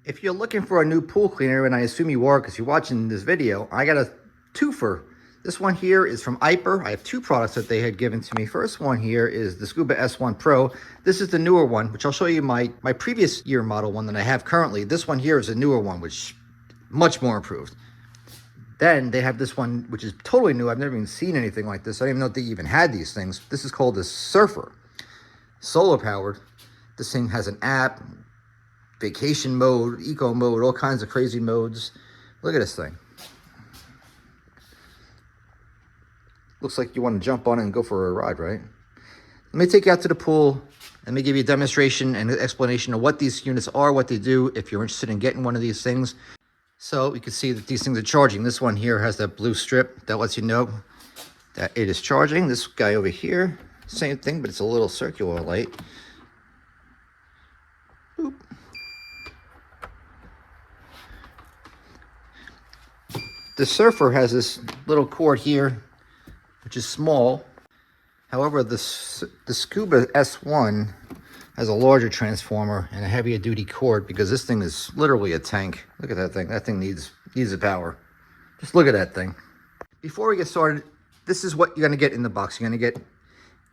If you're looking for a new pool cleaner, and I assume you are because you're watching this video, I got a twofer. This one here is from Aiper. I have two products that they had given to me. First one here is the Scuba S1 Pro. This is the newer one, which I'll show you my previous year model one that I have currently. This one here is a newer one, which much more improved. Then they have this one, which is totally new. I've never even seen anything like this. I don't even know if they even had these things. This is called the Surfer. Solar powered. This thing has an app, vacation mode, eco mode, all kinds of crazy modes. Look at this thing. Looks like you want to jump on it and go for a ride, right? Let me take you out to the pool. Let me give you a demonstration and an explanation of what these units are, what they do, if you're interested in getting one of these things. So you can see that these things are charging. This one here has that blue strip that lets you know that it is charging. This guy over here, same thing, but it's a little circular light. Boop. The Surfer has this little cord here, which is small. However, the Scuba S1 has a larger transformer and a heavier duty cord because this thing is literally a tank. Look at that thing. That thing needs the power. Just look at that thing. Before we get started, this is what you're going to get in the box. You're going to get,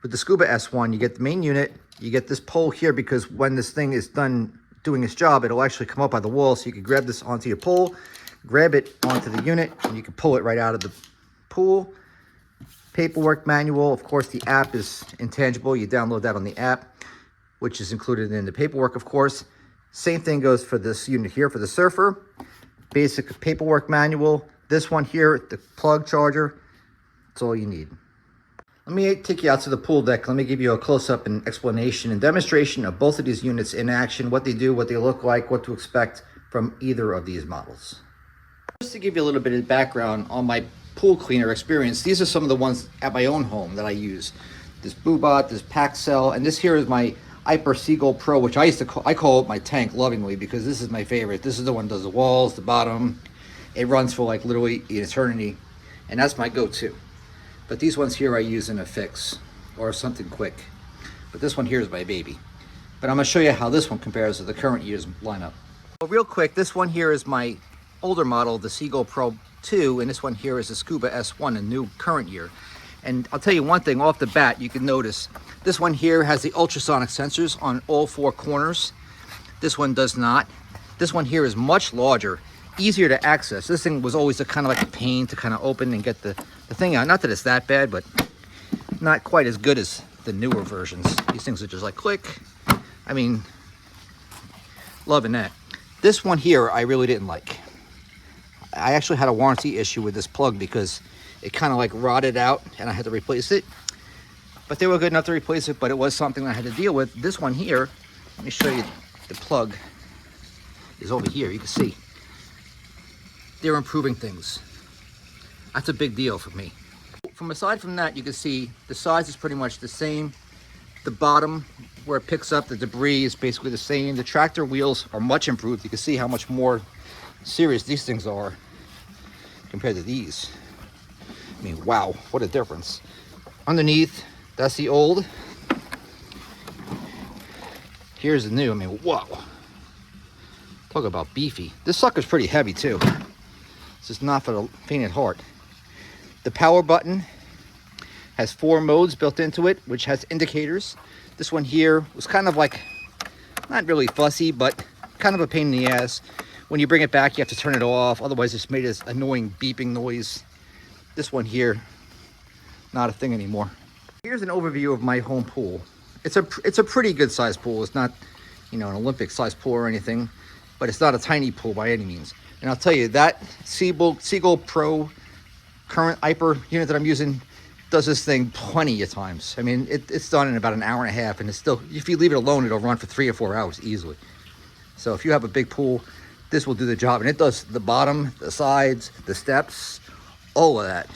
with the Scuba S1, you get the main unit. You get this pole here because when this thing is done doing its job, it'll actually come up by the wall. So you can grab this onto your pole, grab it onto the unit, and you can pull it right out of the pool. Paperwork manual. Of course, the app is intangible. You download that on the app, which is included in the paperwork, of course. Same thing goes for this unit here for the Surfer. Basic paperwork manual. This one here, the plug charger. That's all you need. Let me take you out to the pool deck. Let me give you a close-up and explanation and demonstration of both of these units in action, what they do, what they look like, what to expect from either of these models. Just to give you a little bit of background on my pool cleaner experience, these are some of the ones at my own home that I use. This Boobot, this Paxcel, and this here is my Aiper Scuba Pro, which I call it my tank lovingly because this is my favorite. This is the one that does the walls, the bottom. It runs for like literally an eternity, and that's my go-to. But these ones here I use in a fix or something quick. But this one here is my baby. But I'm gonna show you how this one compares to the current year's lineup. Well, real quick, this one here is my older model, the Scuba Pro 2, and this one here is the Scuba S1, a new current year. And I'll tell you one thing off the bat, you can notice this one here has the ultrasonic sensors on all four corners. This one does not. This one here is much larger, easier to access. This thing was always a kind of like a pain to kind of open and get the thing out. Not that it's that bad, but not quite as good as the newer versions. These things are just like click. I mean, loving that. This one here I really didn't like. I actually had a warranty issue with this plug because it kind of like rotted out and I had to replace it. But they were good enough to replace it, but it was something I had to deal with. This one here, let me show you, the plug is over here. You can see they're improving things. That's a big deal for me. Aside from that, you can see the size is pretty much the same. The bottom where it picks up the debris is basically the same. The tractor wheels are much improved. You can see how much more serious these things are compared to these. I mean, wow, what a difference. Underneath, that's the old. Here's the new. I mean, whoa. Talk about beefy. This sucker's pretty heavy too. This is not for the faint at heart. The power button has 4 modes built into it, which has indicators. This one here was kind of like, not really fussy, but kind of a pain in the ass. When you bring it back, you have to turn it off. Otherwise, it's made this annoying beeping noise. This one here, not a thing anymore. Here's an overview of my home pool. It's a pretty good sized pool. It's not, you know, an Olympic sized pool or anything, but it's not a tiny pool by any means. And I'll tell you, that Scuba Pro current Aiper unit that I'm using does this thing plenty of times. I mean, it's done in about an hour and a half, and it's still, if you leave it alone, it'll run for 3 or 4 hours easily. So if you have a big pool, this will do the job. And it does the bottom, the sides, the steps, all of that.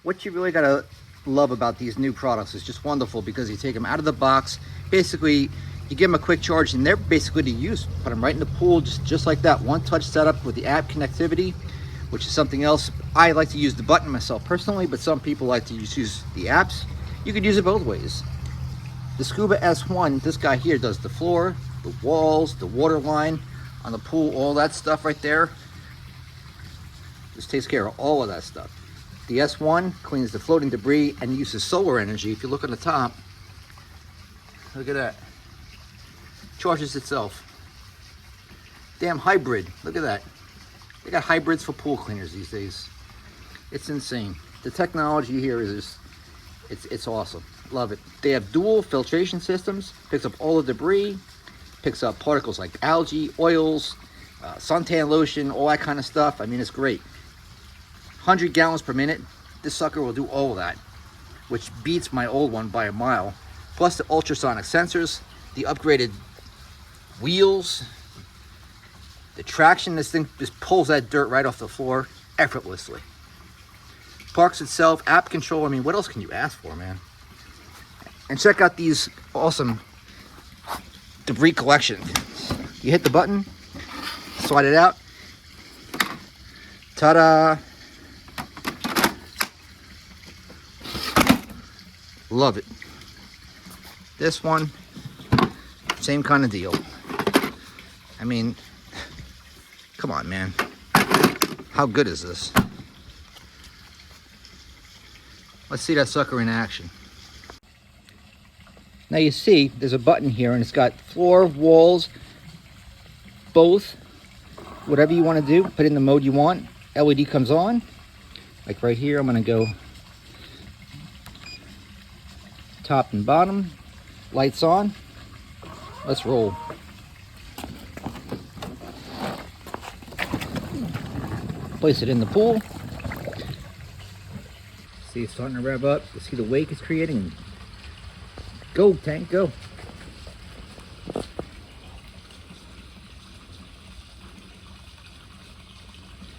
What you really gotta love about these new products is just wonderful because you take them out of the box. Basically, you give them a quick charge and they're basically to use. Put them right in the pool, just like that. One touch setup with the app connectivity, which is something else. I like to use the button myself personally, but some people like to just use the apps. You could use it both ways. The Scuba S1, this guy here does the floor, the walls, the water line. on the pool, all that stuff right there. This takes care of all of that stuff. The S1 cleans the floating debris and uses solar energy. If you look on the top, look at that. Charges itself. Damn hybrid. Look at that. They got hybrids for pool cleaners these days. It's insane. The technology here is it's awesome. Love it. They have dual filtration systems. Picks up all the debris. Picks up particles like algae, oils, suntan lotion, all that kind of stuff. I mean, it's great. 100 gallons per minute. This sucker will do all of that, which beats my old one by a mile. Plus the ultrasonic sensors, the upgraded wheels, the traction. This thing just pulls that dirt right off the floor effortlessly. Parks itself, app control. I mean, what else can you ask for, man? And check out these awesome debris collection. You hit the button, slide it out. Ta-da! Love it. This one, same kind of deal. I mean, come on, man. How good is this? Let's see that sucker in action. Now you see there's a button here and it's got floor, walls, both. Whatever you want to do, put in the mode you want. LED comes on. Like right here, I'm going to go top and bottom. Lights on. Let's roll. Place it in the pool. See it's starting to rev up. You see the wake it's creating. Go, tank, go.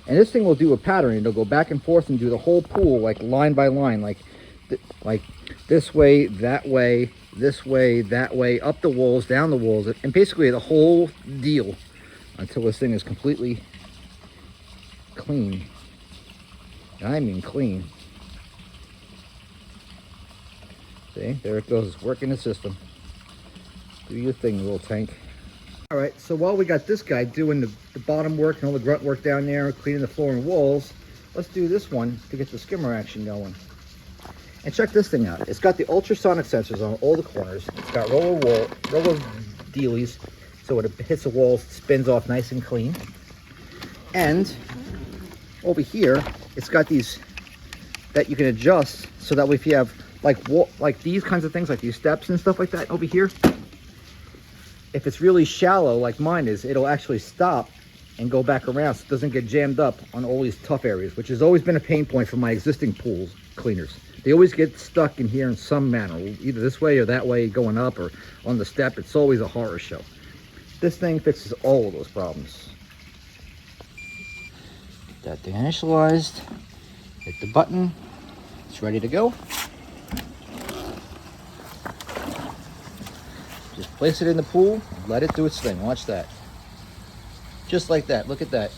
And this thing will do a pattern. It'll go back and forth and do the whole pool, like line by line, like this way, that way, this way, that way, up the walls, down the walls, and basically the whole deal until this thing is completely clean. I mean clean. See, there it goes. It's working the system. Do your thing, little tank. All right, so while we got this guy doing the bottom work and all the grunt work down there, cleaning the floor and walls, let's do this one to get the skimmer action going. And check this thing out. It's got the ultrasonic sensors on all the corners. It's got roller dealies, so when it hits the wall, it spins off nice and clean. And over here, it's got these that you can adjust so that way if you have like these kinds of things, like these steps and stuff like that over here, if it's really shallow like mine is, it'll actually stop and go back around so it doesn't get jammed up on all these tough areas, which has always been a pain point for my existing pools cleaners. They always get stuck in here in some manner, either this way or that way, going up or on the step. It's always a horror show. This thing fixes all of those problems. Get that thing initialized, hit the button, it's ready to go. Just place it in the pool, let it do its thing. Watch that. Just like that. Look at that.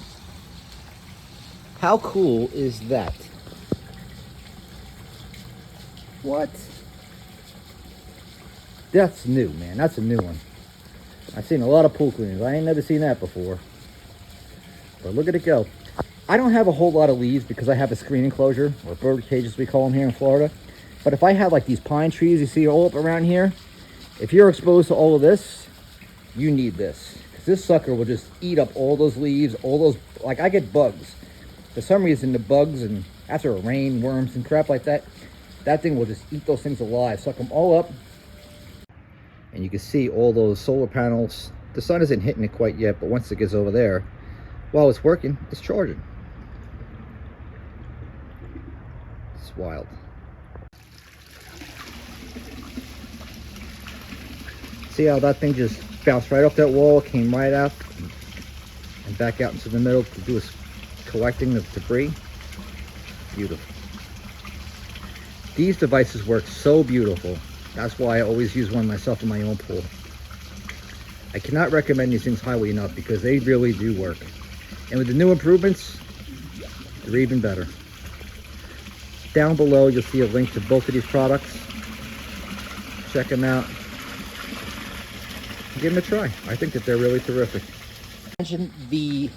How cool is that? What? That's new, man. That's a new one. I've seen a lot of pool cleaners. I ain't never seen that before. But look at it go. I don't have a whole lot of leaves because I have a screen enclosure, or bird cages we call them here in Florida. But if I had like these pine trees you see all up around here, if you're exposed to all of this, you need this. Because this sucker will just eat up all those leaves, all those, like I get bugs. For some reason the bugs, and after a rain, worms and crap like that, that thing will just eat those things alive, suck them all up. And you can see all those solar panels. The sun isn't hitting it quite yet, but once it gets over there, while it's working, it's charging. It's wild. See how that thing just bounced right off that wall, came right out and back out into the middle to do its collecting the debris. Beautiful. These devices work so beautiful. That's why I always use one myself in my own pool. I cannot recommend these things highly enough because they really do work. And with the new improvements, they're even better. Down below, you'll see a link to both of these products. Check them out. Give them a try. I think that they're really terrific. mentioned the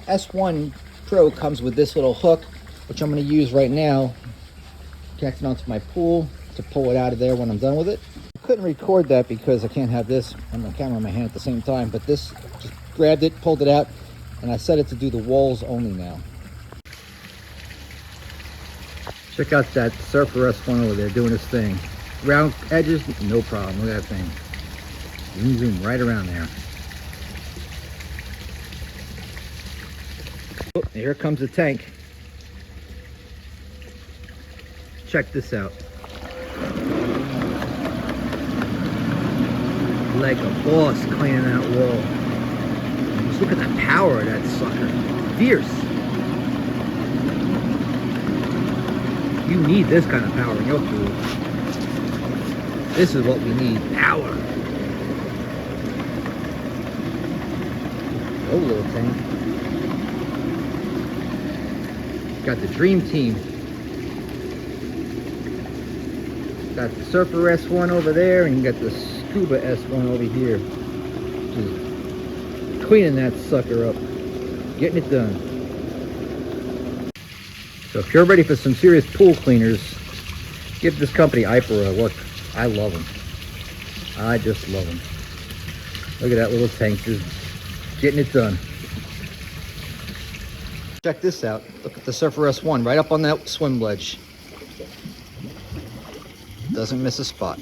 S1 Pro comes with this little hook, which I'm going to use right now, connected onto my pool to pull it out of there when I'm done with it. I couldn't record that because I can't have this and the camera in my hand at the same time, but this, just grabbed it, pulled it out, and I set it to do the walls only now. Check out that Surfer S1 over there doing his thing. Round edges, no problem. Look at that thing. Zoom, zoom right around there. Oh, here comes the tank. Check this out. Like a boss cleaning that wall. Just look at the power of that sucker. Fierce. You need this kind of power in your pool. This is what we need. Power. Oh, little tank. Got the dream team. Got the Surfer S1 over there, and you got the Scuba S1 over here. Just cleaning that sucker up. Getting it done. So if you're ready for some serious pool cleaners, give this company Aiper a look. I love them. I just love them. Look at that little tank just getting it done. Check this out. Look at the Surfer S1 right up on that swim ledge. Doesn't miss a spot.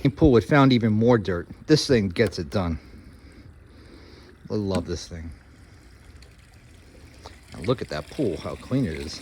In pool, it found even more dirt. This thing gets it done. I love this thing. Now look at that pool, how clean it is.